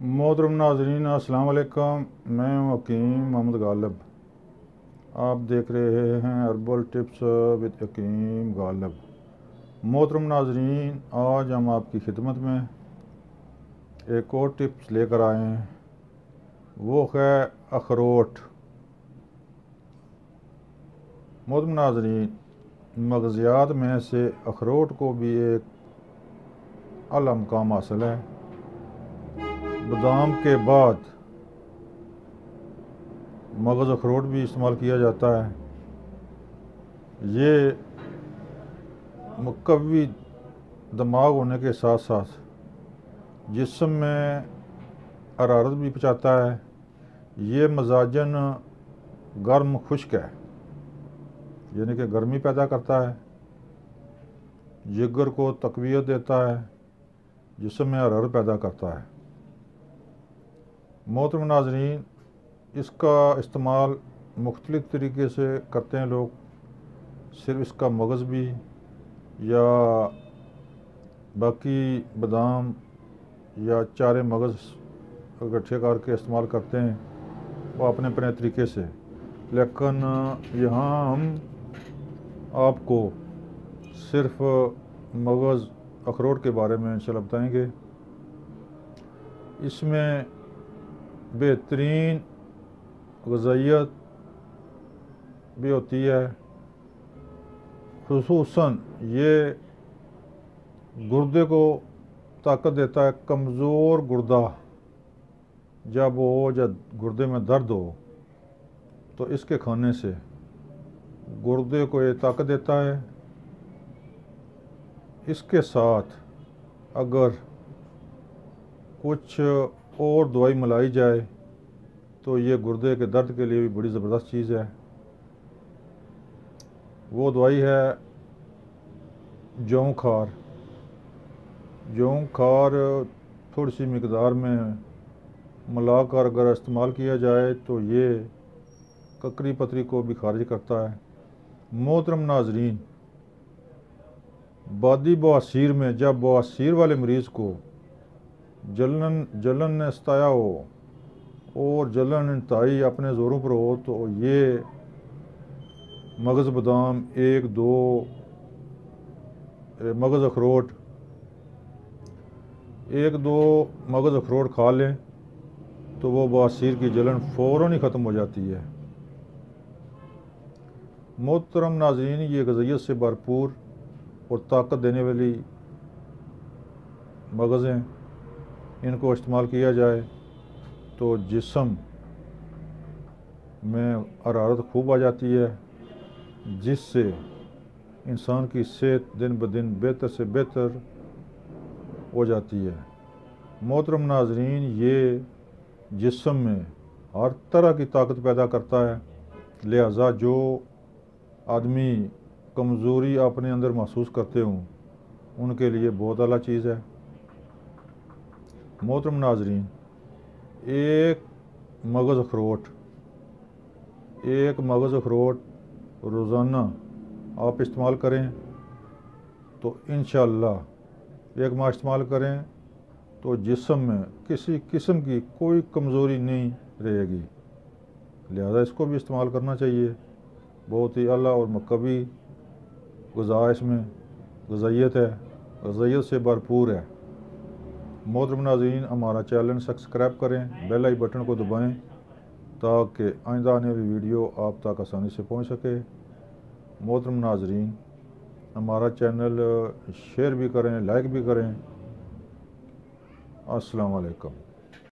मोहतरम नाज़रीन, अस्सलाम वालेकुम। मैं हूं हकीम मोहम्मद गालिब। आप देख रहे हैं हर्बल टिप्स विद हकीम गालिब। मोहतरम नाज़रीन, आज हम आपकी खिदमत में एक और टिप्स लेकर आए हैं। वो है अखरोट। मोहतरम नाज़रीन, मग़ज़ियात में से अखरोट को भी एक आला मकाम हासिल है। बादाम के बाद मगज़ अखरोट भी इस्तेमाल किया जाता है। ये मुकव्वी दिमाग होने के साथ साथ जिस्म में हरारत भी पहुँचाता है। ये मजाजन गर्म खुश्क है, यानी कि गर्मी पैदा करता है, जिगर को तक़वियत देता है, जिस्म में हरारत पैदा करता है। मोहतरम नाज़रीन, इसका इस्तेमाल मुख्तलिफ़ तरीके से करते हैं लोग। सिर्फ इसका मगज़ भी या बाकी बादाम या चारे मगज़ इकट्ठे करके इस्तेमाल करते हैं, वो अपने अपने तरीके से। लेकिन यहाँ हम आपको सिर्फ मगज़ अखरोट के बारे में इंशाअल्लाह बताएंगे। इसमें बेहतरीन ग़िज़ाइयत भी होती है। खुसूसन ये गुर्दे को ताकत देता है। कमज़ोर गुर्दा जब हो, जब गुर्दे में दर्द हो, तो इसके खाने से गुर्दे को ये ताकत देता है। इसके साथ अगर कुछ और दवाई मिलाई जाए तो ये गुर्दे के दर्द के लिए भी बड़ी ज़बरदस्त चीज़ है। वो दवाई है जौ खार। जौ खार थोड़ी सी मिकदार में मिलाकर अगर इस्तेमाल किया जाए तो ये ककरी पतरी को भी खारिज करता है। मोहतरम नाज़रीन, बादी बवासीर में जब बवासीर वाले मरीज़ को जलन ने सताया हो और जलन इंतहाई अपने ज़ोरों पर हो, तो ये मगज़ बादाम एक दो मगज़ अखरोट मगज़ अखरोट खा लें तो वो बवासीर की जलन फ़ौरन ही ख़त्म हो जाती है। मोहतरम नाज़रीन, ये ग़िज़ाइयत से भरपूर और ताकत देने वाली मगज़ हैं। इनको इस्तेमाल किया जाए तो जिस्म में हरारत खूब आ जाती है, जिससे इंसान की सेहत दिन ब दिन बेहतर से बेहतर हो जाती है। मोहतरम नाज़रीन, ये जिस्म में हर तरह की ताकत पैदा करता है। लिहाजा जो आदमी कमज़ोरी अपने अंदर महसूस करते हों, उनके लिए बहुत आला चीज़ है। मोहतरम नाज़रीन, एक मगज़ अखरोट रोज़ाना आप इस्तेमाल करें तो इंशाअल्लाह एक माह इस्तेमाल करें तो जिस्म में किसी किस्म की कोई कमज़ोरी नहीं रहेगी। लिहाजा इसको भी इस्तेमाल करना चाहिए। बहुत ही आला और मुकव्वी ग़िज़ा इसमें ग़िज़ाइयत है, ग़िज़ाइयत से भरपूर है। मोहतरम नाज़रीन, हमारा चैनल सब्सक्राइब करें, बेल आई बटन को दबाएं ताकि आइंदा आने वाली वीडियो आप तक आसानी से पहुंच सके। मोहतरम नाज़रीन, हमारा चैनल शेयर भी करें, लाइक भी करें। अस्सलाम वालेकुम।